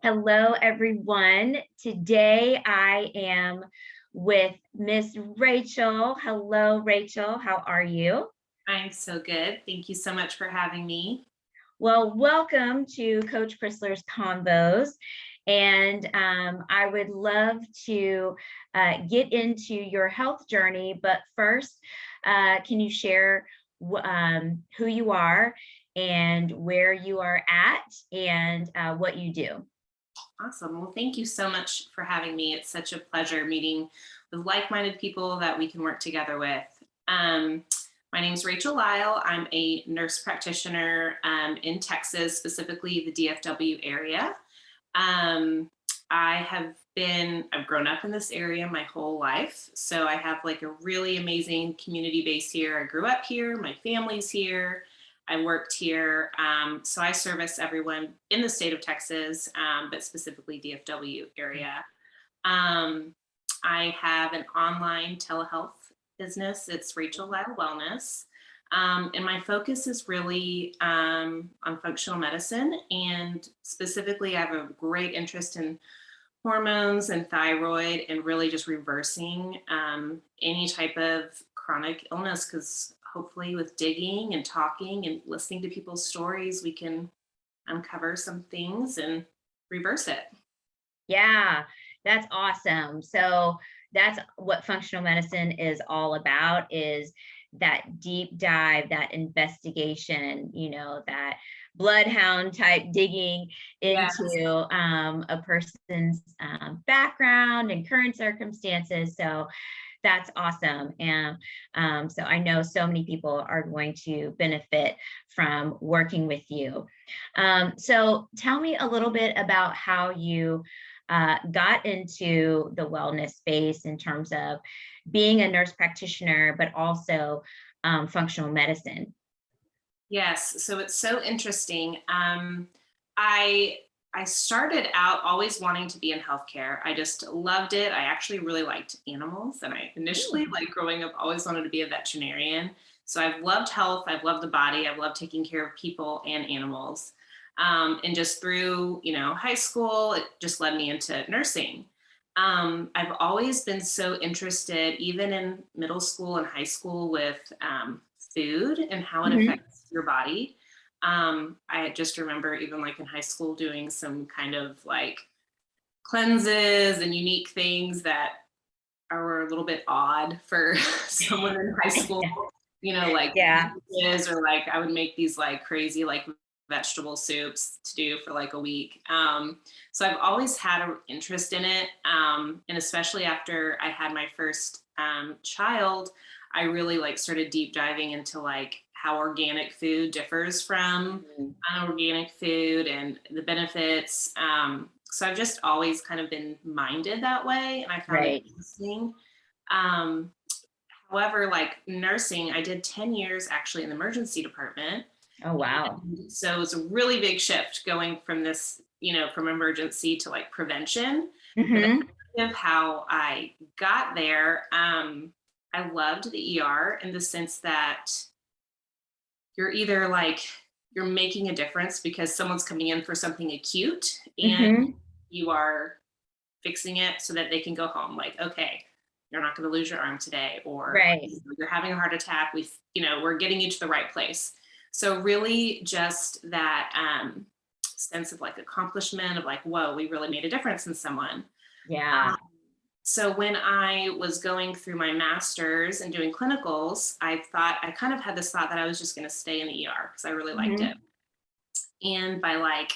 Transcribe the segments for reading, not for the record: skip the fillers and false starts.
Hello, everyone. Today I am with Miss Rachel. Hello, Rachel. How are you? I'm so good. Thank you so much for having me. Well, welcome to Coach Krisler's Convos. And I would love to get into your health journey. But first, can you share who you are and where you are at and what you do? Awesome. Well, thank you so much for having me. It's such a pleasure meeting with like-minded people that we can work together with. Um, my name is Rachel Lisle. I'm a nurse practitioner in Texas, specifically the DFW area. Um, I've grown up in this area my whole life. So I have like a really amazing community base here. I grew up here, my family's here. I worked here. So I service everyone in the state of Texas, but specifically DFW area. Um, I have an online telehealth business. It's Rachel Lisle Wellness. And my focus is really on functional medicine. And specifically, I have a great interest in hormones and thyroid and really just reversing any type of chronic illness because hopefully with digging and talking and listening to people's stories, we can uncover some things and reverse it. Yeah, that's awesome. So that's what functional medicine is all about is that deep dive, that investigation, that bloodhound type digging Yes. into a person's background and current circumstances. So that's awesome. And so I know so many people are going to benefit from working with you. So tell me a little bit about how you got into the wellness space in terms of being a nurse practitioner, but also functional medicine. Yes, so it's so interesting. I I started out always wanting to be in healthcare. I just loved it. I actually really liked animals, and I initially, Ooh. like growing up, always wanted to be a veterinarian. So I've loved health. I've loved the body. I've loved taking care of people and animals. And just through, high school, it just led me into nursing. I've always been so interested, even in middle school and high school, with food and how it Mhm. affects your body. I just remember even like in high school doing some kind of like cleanses and unique things that are a little bit odd for someone in high school, like Yeah, dishes, or like I would make these like crazy like vegetable soups to do for like a week. So I've always had an interest in it. And especially after I had my first child, I really like started deep diving into like how organic food differs from Mhm. unorganic food and the benefits. So I've just always kind of been minded that way, and I found it Right. interesting. Um, However, like nursing, I did 10 years actually in the emergency department. Oh, wow. And so it was a really big shift going from this, from emergency to like prevention. But Hmm. of how I got there, I loved the ER in the sense that you're either like you're making a difference because someone's coming in for something acute and Hmm. you are fixing it so that they can go home. Like, okay, you're not going to lose your arm today, or Right. you're having a heart attack. We're getting you to the right place. So really, just that sense of like accomplishment of like, whoa, we really made a difference in someone. Yeah. So when I was going through my master's and doing clinicals, I kind of had this thought that I was just going to stay in the ER because I really liked it. Hmm. And by like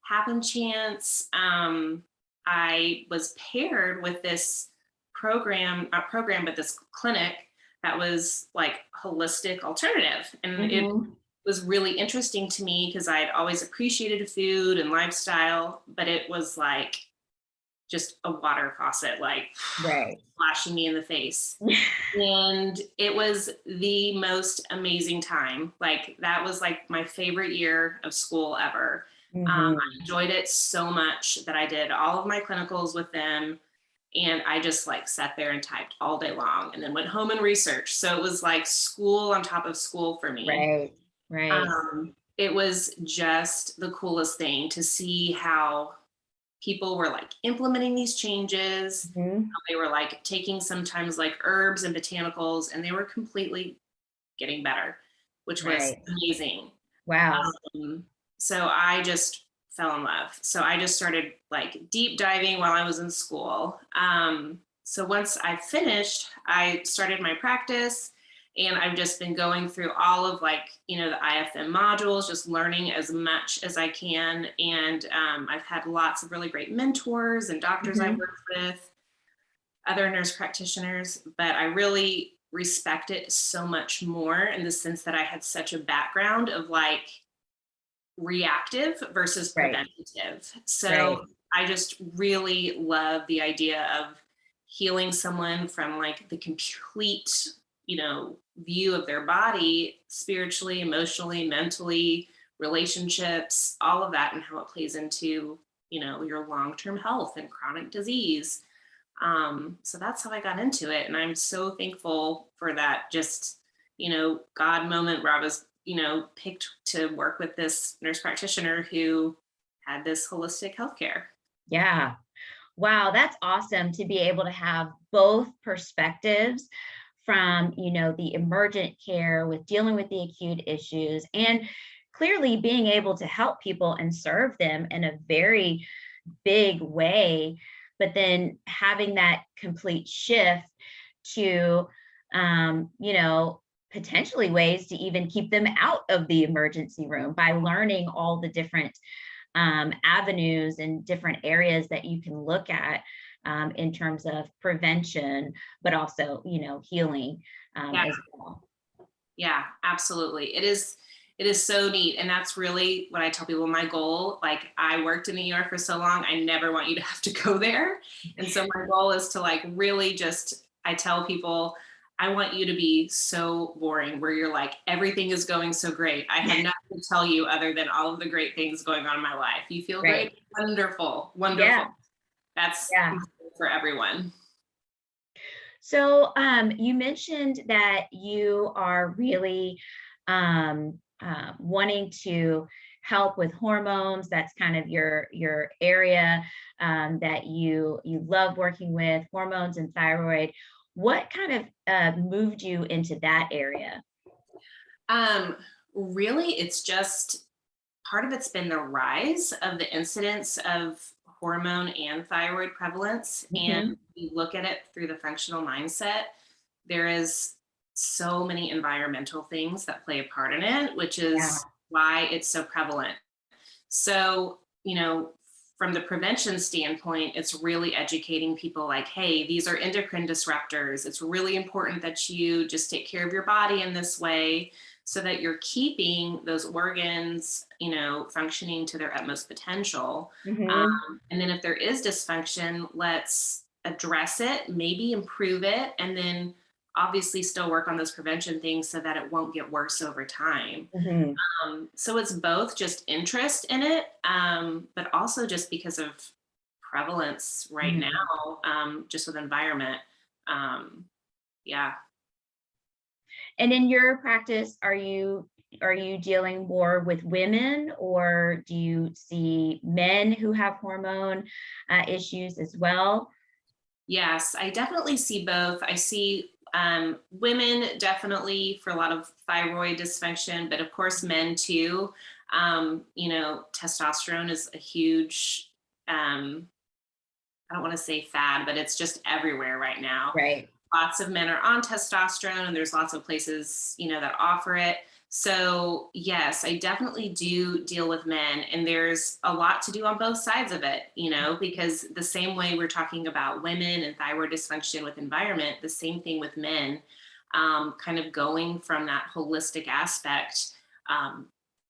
happen chance, I was paired with this program, not program, but this clinic that was like holistic alternative. And it Hmm. was really interesting to me because I had always appreciated food and lifestyle, but it was like just a water faucet, like Right. flashing me in the face. And it was the most amazing time. Like that was like my favorite year of school ever. I Hmm. enjoyed it so much that I did all of my clinicals with them. And I just like sat there and typed all day long and then went home and researched. So it was like school on top of school for me. Right. Right. It was just the coolest thing to see how people were like implementing these changes. Mhm. They were like taking sometimes like herbs and botanicals, and they were completely getting better, which was Right. amazing. Wow. Um, so I just fell in love. So I just started like deep diving while I was in school. So once I finished, I started my practice, and I've just been going through all of like, the IFM modules, just learning as much as I can. And I've had lots of really great mentors and doctors I've Mhm. worked with, other nurse practitioners, but I really respect it so much more in the sense that I had such a background of like reactive versus Right. preventative. So Right. I just really love the idea of healing someone from like the complete, view of their body, spiritually, emotionally, mentally, relationships, all of that, and how it plays into, your long-term health and chronic disease. So that's how I got into it. And I'm so thankful for that just, God moment where I was, picked to work with this nurse practitioner who had this holistic healthcare. Yeah. Wow, that's awesome to be able to have both perspectives from, the emergent care with dealing with the acute issues and clearly being able to help people and serve them in a very big way, but then having that complete shift to, potentially ways to even keep them out of the emergency room by learning all the different avenues and different areas that you can look at in terms of prevention, but also, healing Yeah, as well. yeah, absolutely. It is so neat. And that's really what I tell people. My goal, like I worked in the ER for so long, I never want you to have to go there. And so my goal is to like really just, I tell people, I want you to be so boring where you're like, everything is going so great. I have nothing to tell you other than all of the great things going on in my life. You feel Right. great? Wonderful, wonderful. Yeah. That's Yeah. for everyone. So you mentioned that you are really wanting to help with hormones. That's kind of your area that you love working with hormones and thyroid. What kind of moved you into that area? Um, Really, it's just part of it's been the rise of the incidence of hormone and thyroid prevalence. And Hmm. you look at it through the functional mindset, there is so many environmental things that play a part in it, which Yeah. is why it's so prevalent. So, from the prevention standpoint, it's really educating people like, hey, these are endocrine disruptors. It's really important that you just take care of your body in this way so that you're keeping those organs, functioning to their utmost potential. Hmm. And then if there is dysfunction, let's address it, maybe improve it, and then obviously still work on those prevention things so that it won't get worse over time. Hmm. So it's both just interest in it, but also just because of prevalence right Hmm. now, just with environment. Um, yeah. And in your practice, are you dealing more with women, or do you see men who have hormone issues as well? Yes, I definitely see both. I see women definitely for a lot of thyroid dysfunction, but of course men too. Testosterone is a huge, I don't want to say fad, but it's just everywhere right now. Right. Lots of men are on testosterone, and there's lots of places, that offer it. So yes, I definitely do deal with men, and there's a lot to do on both sides of it, because the same way we're talking about women and thyroid dysfunction with environment, the same thing with men, kind of going from that holistic aspect. um,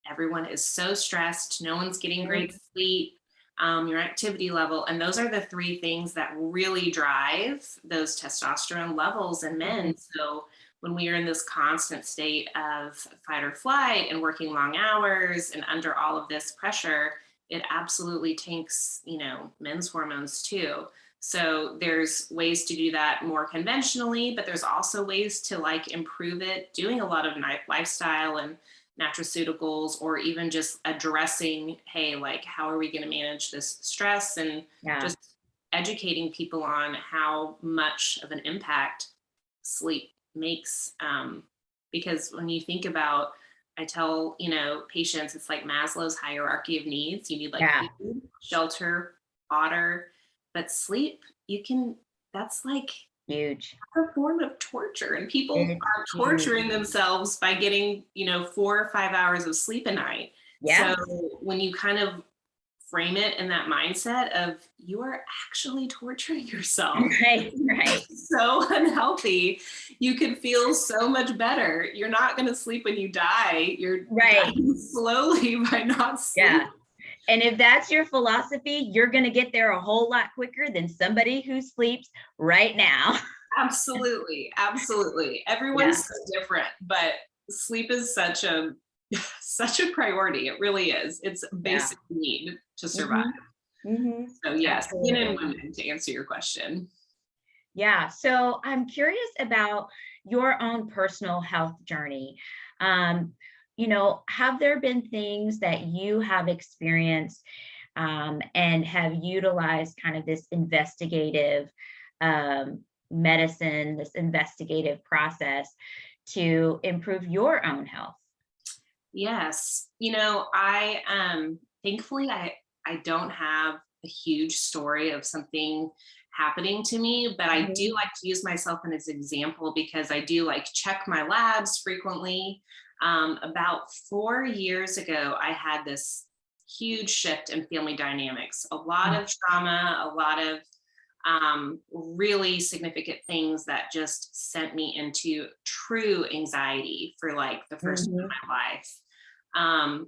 Everyone is so stressed, no one's getting great Mhm. sleep, your activity level. And those are the three things that really drive those testosterone levels in men. Mhm. So when we are in this constant state of fight or flight and working long hours and under all of this pressure, it absolutely tanks, men's hormones too. So there's ways to do that more conventionally, but there's also ways to like improve it, doing a lot of lifestyle and nutraceuticals, or even just addressing, hey, like, how are we going to manage this stress, and Yeah. just educating people on how much of an impact sleep makes. Because when you think about, I tell, patients, it's like Maslow's hierarchy of needs. You need like Yeah. food, shelter, water, but sleep, that's like Huge. a form of torture. And people It's are huge. torturing themselves by getting, 4 or 5 hours of sleep a night. Yeah. So when you kind of frame it in that mindset of, you are actually torturing yourself, Right. Right. so unhealthy, you can feel so much better. You're not going to sleep when you die. You're Right. dying slowly by not Yeah. sleeping. And if that's your philosophy, you're going to get there a whole lot quicker than somebody who sleeps right now. Absolutely. Absolutely. Yeah. Everyone's so different, but sleep is such a priority. It really is. It's a Yeah. basic need to survive. Hmm. Hmm. So yes, men and Absolutely. women, to answer your question. Yeah. So I'm curious about your own personal health journey. Um, have there been things that you have experienced and have utilized kind of this investigative medicine, this investigative process to improve your own health? Yes. I thankfully I don't have a huge story of something happening to me, but I do Mhm. like to use myself as an example, because I do like check my labs frequently. About 4 years ago, I had this huge shift in family dynamics, a lot Mm. of trauma, a lot of really significant things that just sent me into true anxiety for like the first time Mhm. in my life.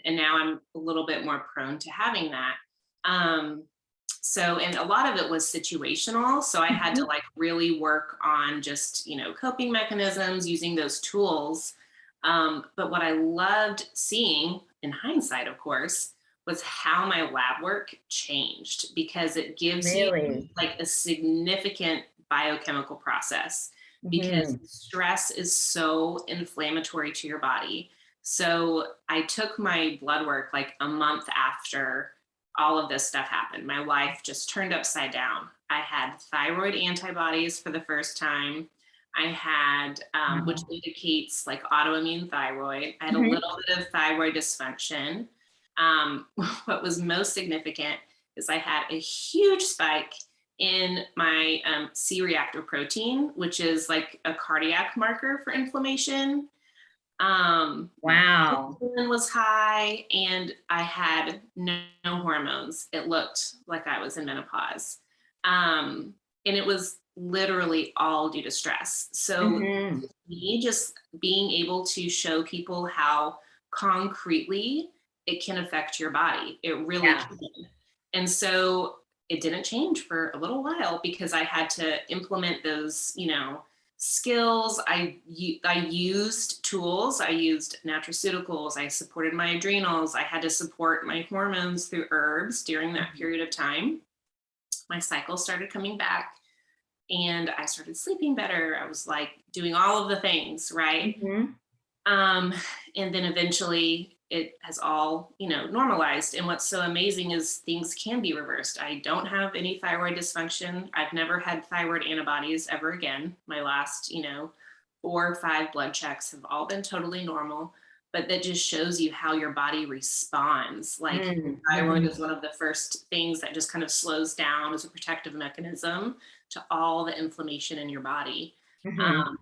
And now I'm a little bit more prone to having that. Um, and a lot of it was situational. So I had to Mhm. like really work on just, coping mechanisms, using those tools. But what I loved seeing in hindsight, of course, was how my lab work changed, because it gives you Really? like a significant biochemical process, because Mhm. stress is so inflammatory to your body. So I took my blood work like a month after all of this stuff happened. My life just turned upside down. I had thyroid antibodies for the first time. I had, which Wow. indicates like autoimmune thyroid. I had a Mhm. little bit of thyroid dysfunction. What was most significant is I had a huge spike in my C-reactive protein, which is like a cardiac marker for inflammation. My Wow. insulin was high, and I had no hormones. It looked like I was in menopause. And it was literally all due to stress. So Mhm. me just being able to show people how concretely it can affect your body. It really Yeah. can. And so it didn't change for a little while, because I had to implement those, skills. I used tools. I used nutraceuticals. I supported my adrenals. I had to support my hormones through herbs during that Mhm. period of time. My cycle started coming back, and I started sleeping better. I was like doing all of the things, right? Mhm. Um, and then eventually it has all, normalized. And what's so amazing is things can be reversed. I don't have any thyroid dysfunction. I've never had thyroid antibodies ever again. My last, 4 or 5 blood checks have all been totally normal. But that just shows you how your body responds. Like, your Mm. thyroid is Mhm. one of the first things that just kind of slows down as a protective mechanism to all the inflammation in your body. Mhm. Um,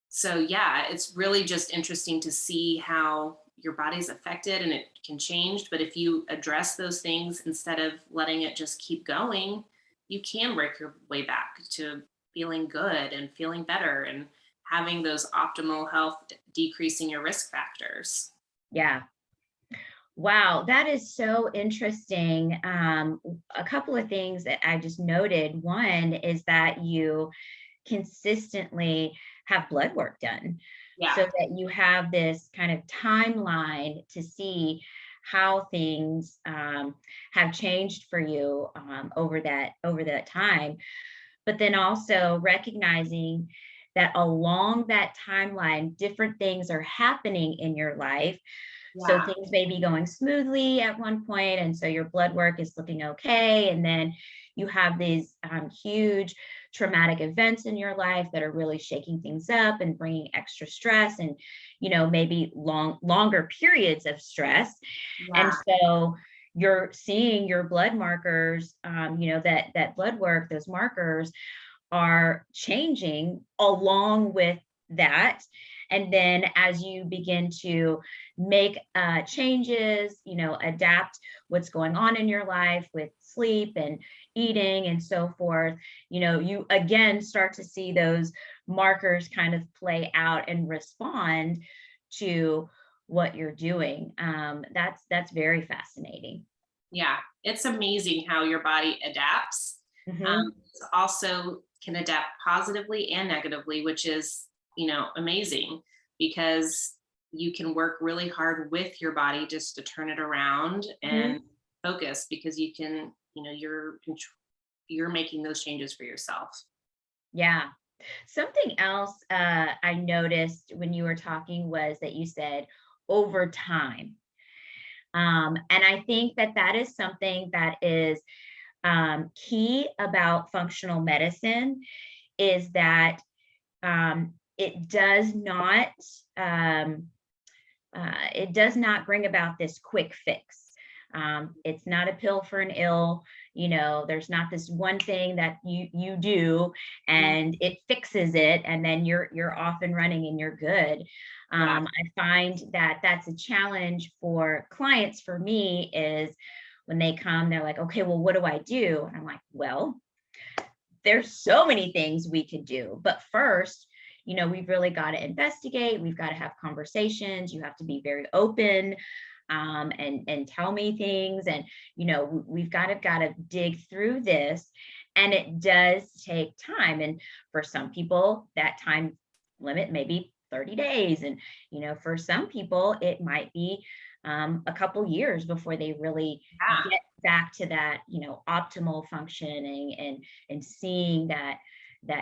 so yeah, it's really just interesting to see how your body's affected, and it can change. But if you address those things instead of letting it just keep going, you can work your way back to feeling good and feeling better, and having those optimal health, decreasing your risk factors. Yeah. Wow, that is so interesting. A couple of things that I just noted. One is that you consistently have blood work done Yeah. so that you have this kind of timeline to see how things have changed for you over that time, but then also recognizing that along that timeline different things are happening in your life So Yeah. things may be going smoothly at one point, and so your blood work is looking okay. And then you have these huge traumatic events in your life that are really shaking things up and bringing extra stress, and maybe longer periods of stress. And Yeah. so you're seeing your blood markers, that blood work, those markers are changing along with that. And then as you begin to make changes, adapt what's going on in your life with sleep and eating and so forth, you again start to see those markers kind of play out and respond to what you're doing. That's very fascinating. Yeah. It's amazing how your body adapts. Hmm. It also can adapt positively and negatively, which is, amazing because you can work really hard with your body just to turn it around and Hmm. focus because you can, you're making those changes for yourself. Yeah. Something else I noticed when you were talking was that you said over time. And I think that that is something that is key about functional medicine, is that it does not um, it does not bring about this quick fix. It's not a pill for an ill. There's not this one thing that you do Mm. and it fixes it, and then you're off and running and you're good. Yeah. I find that that's a challenge for clients. For me, is when they come, they're like, okay, well, what do I do? And I'm like, well, there's so many things we could do. But first, we've really got to investigate. We've got to have conversations. You have to be very open, and tell me things. And, we've got to dig through this. And it does take time. And for some people, that time limit may be 30 days. And, for some people, it might be a couple years before they really Yeah. get back to that, optimal functioning and seeing that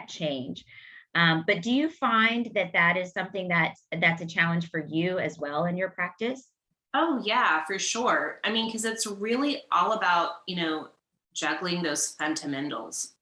change. But do you find that that is something that's a challenge for you as well in your practice? Oh, yeah, for sure. I mean, because it's really all about, juggling those fundamentals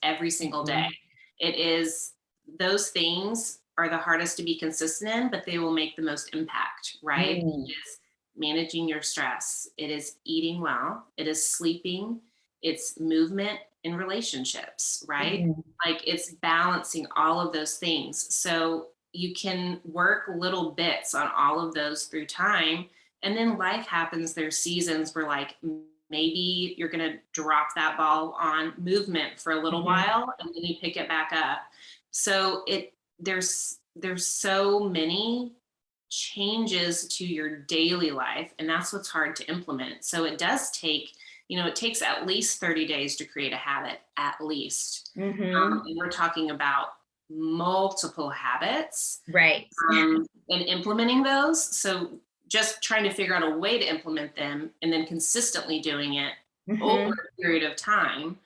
every single day. Mhm. It is, those things are the hardest to be consistent in, but they will make the most impact, right? Mm. It is managing your stress, it is eating well, it is sleeping, it's movement in relationships, right? Mhm. Like it's balancing all of those things. So you can work little bits on all of those through time. And then life happens. There's seasons where, like, maybe you're going to drop that ball on movement for a little Mhm. while and then you pick it back up. So there's so many changes to your daily life, and that's what's hard to implement. So it does take, it takes at least 30 days to create a habit, at least. Mhm. And we're talking about multiple habits, Right. and implementing those. So just trying to figure out a way to implement them and then consistently doing it over Mhm. a period of time,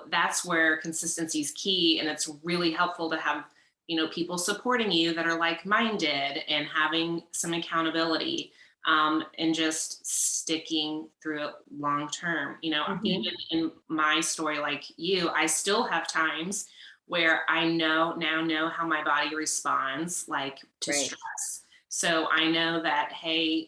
that's where consistency is key. And it's really helpful to have, people supporting you that are like-minded and having some accountability, and just sticking through it long term. Mhm. Even in my story, like you, I still have times where I now know how my body responds, like, to Right. stress. So I know that, hey,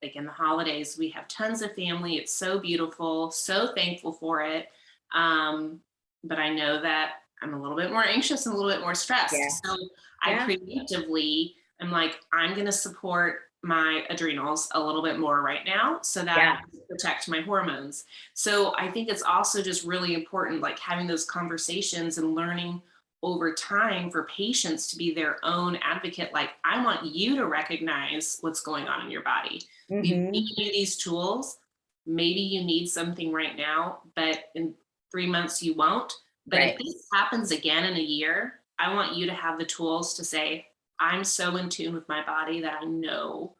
like in the holidays, we have tons of family. It's so beautiful, so thankful for it. Um, but I know that I'm a little bit more anxious and a little bit more Yeah. stressed. So I Yeah. preemptively am like, I'm going to support my adrenals a little bit more right now so that Yeah. I can protect my hormones. So I think it's also just really important, like having those conversations and learning over time for patients to be their own advocate. Like, I want you to recognize what's going on in your body. We've given Mhm. you these tools. Maybe you need something right now, but in 3 months you won't. But if Right. this happens again in a year, I want you to have the tools to say, I'm so in tune with my body that I know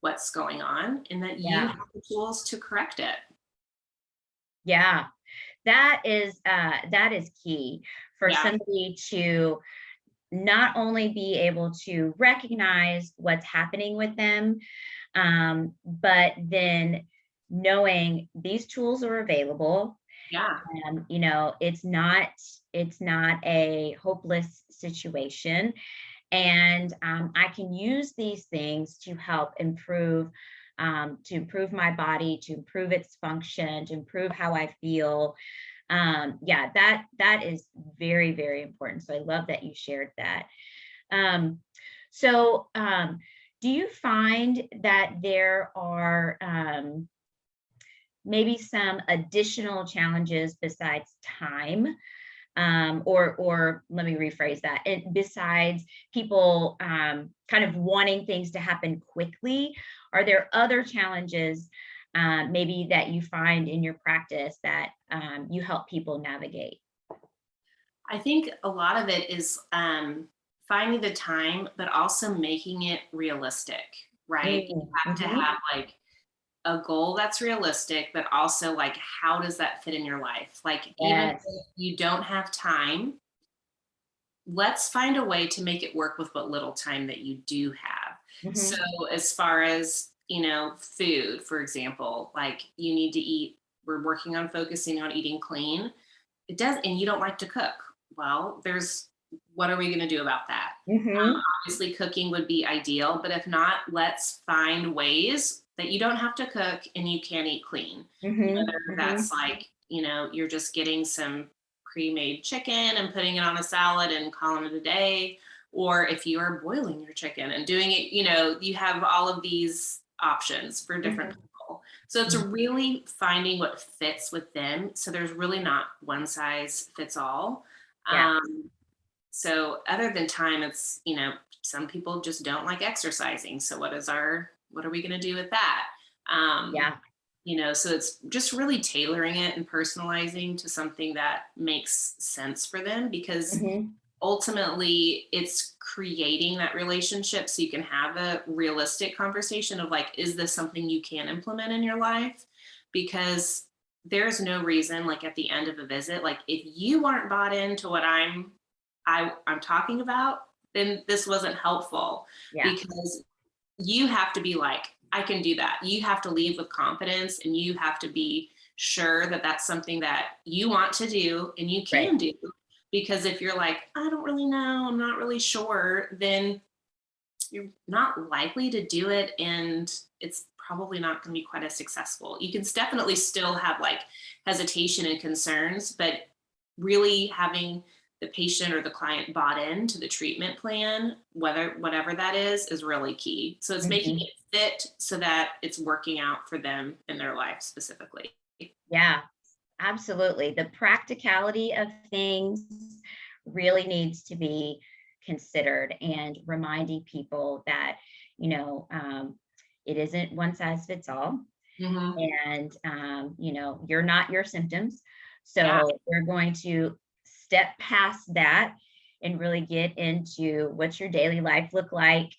what's going on and that you Yeah. have the tools to correct it. Yeah. That is key for Yeah. somebody to not only be able to recognize what's happening with them, but then knowing these tools are available. Yeah. You know, it's not a hopeless situation. And I can use these things to help improve my body, to improve its function, to improve how I feel. Yeah, that is very, very important. So I love that you shared that. Um, so do you find that there are maybe some additional challenges besides time? Or let me rephrase that. And besides people kind of wanting things to happen quickly, are there other challenges maybe that you find in your practice that you help people navigate? I think a lot of it is finding the time, but also making it realistic, right? You have to Mm-hmm. have like a goal that's realistic, but also like, how does that fit in your life? Like, even Yes. if you don't have time, let's find a way to make it work with what little time that you do have. So, Mm-hmm. as far as, food, for example, like you need to eat, we're working on focusing on eating clean. It does, and you don't like to cook. Well, what are we going to do about that? Mm-hmm. Obviously, cooking would be ideal, but if not, let's find ways that you don't have to cook and you can eat clean. Mm-hmm. Whether Mm-hmm. that's like, you're just getting some pre-made chicken and putting it on a salad and calling it a day, or if you are boiling your chicken and doing it, you have all of these options for different Mm-hmm. people. So it's really finding what fits with them. So there's really not one size fits all. Yeah. So other than time, it's, some people just don't like exercising. So what are we going to do with that? Um, Yeah. so it's just really tailoring it and personalizing to something that makes sense for them, because Mm-hmm. ultimately it's creating that relationship so you can have a realistic conversation of like, is this something you can implement in your life? Because there's no reason, like at the end of a visit, like if you aren't bought into what I'm talking about, then this wasn't helpful, Yeah. because you have to be like, I can do that. You have to leave with confidence, and you have to be sure that that's something that you want to do and you Right. can do. Because if you're like, I don't really know, I'm not really sure, then you're not likely to do it. And it's probably not going to be quite as successful. You can definitely still have like hesitation and concerns, but really having the patient or the client bought into the treatment plan, whatever that is really key. So it's making Mm-hmm. it fit so that it's working out for them in their life specifically. Yeah. Absolutely. The practicality of things really needs to be considered, and reminding people that, you know, it isn't one size fits all. Hmm. And you're not your symptoms. Yeah. So we're going to step past that and really get into what's your daily life look like.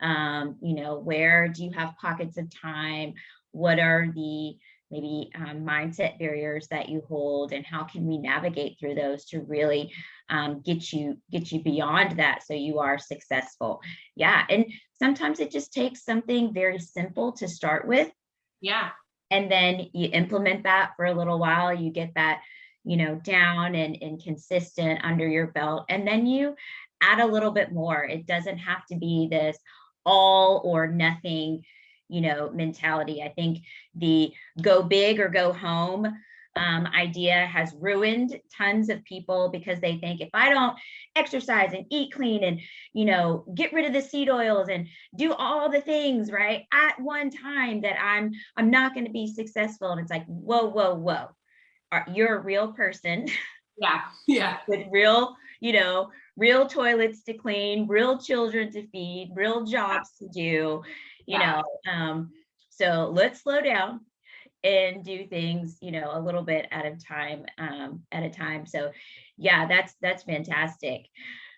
Where do you have pockets of time? What are the maybe mindset barriers that you hold, and how can we navigate through those to really get you beyond that so you are successful? Yeah, and sometimes it just takes something very simple to start with, Yeah. and then you implement that for a little while, you get that down and consistent under your belt, and then you add a little bit more. It doesn't have to be this all or nothing mentality. I think the go big or go home idea has ruined tons of people, because they think, if I don't exercise and eat clean and get rid of the seed oils and do all the things right at one time, that I'm not going to be successful. And it's like, whoa, whoa, whoa. You're a real person Yeah. Yeah. with real toilets to clean, real children to feed, real jobs to do, you Yeah. know. So let's slow down and do things, a little bit at a time. So yeah, that's fantastic.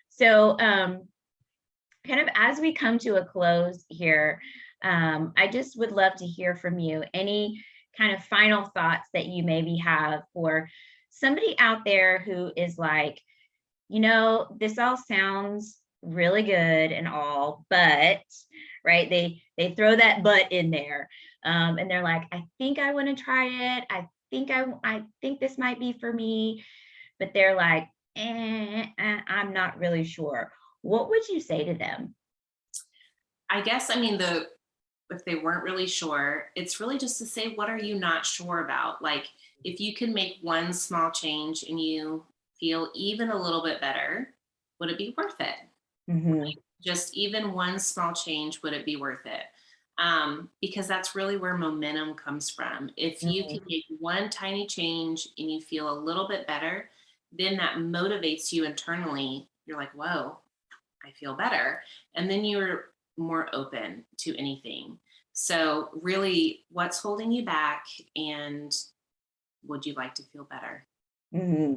So kind of as we come to a close here, I just would love to hear from you any kind of final thoughts that you maybe have for somebody out there who is like, this all sounds really good and all, but right, they throw that but in there, and they're like, I think I want to try it. I think this might be for me, but they're like, I'm not really sure. What would you say to them? I guess, I mean, if they weren't really sure, it's really just to say, what are you not sure about? Like, if you can make one small change and you feel even a little bit better, would it be worth it? Hmm. Just even one small change, would it be worth it? Because that's really where momentum comes from. If you can make one tiny change and you feel a little bit better, then that motivates you internally. You're like, whoa, I feel better. And then you're more open to anything. So, really, what's holding you back? And would you like to feel better? Hmm.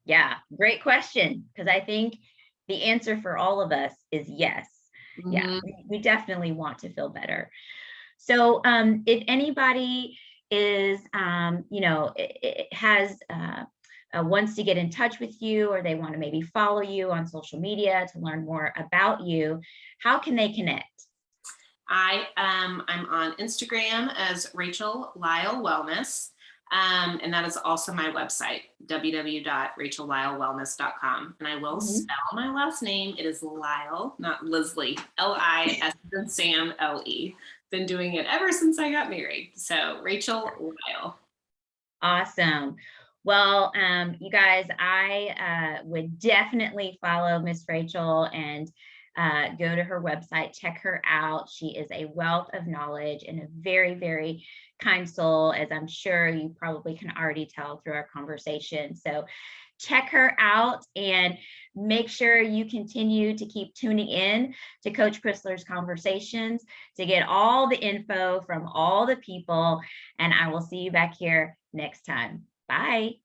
Yeah, great question. Because I think the answer for all of us is yes. Yeah, Mhm. we definitely want to feel better. So, if anybody is, has wants to get in touch with you, or they want to maybe follow you on social media to learn more about you, how can they connect? I'm on Instagram as Rachel Lisle Wellness. And that is also my website, www.rachellylewellness.com. And I will Mhm. spell my last name. It is Lisle, not Lisle, Lisle than Sam, Le. Been doing it ever since I got married. So Rachel Lisle. Awesome. Well, you guys, I would definitely follow Miss Rachel and go to her website, check her out. She is a wealth of knowledge and a very, very kind soul, as I'm sure you probably can already tell through our conversation. So check her out and make sure you continue to keep tuning in to Coach Krisler's conversations to get all the info from all the people. And I will see you back here next time. Bye.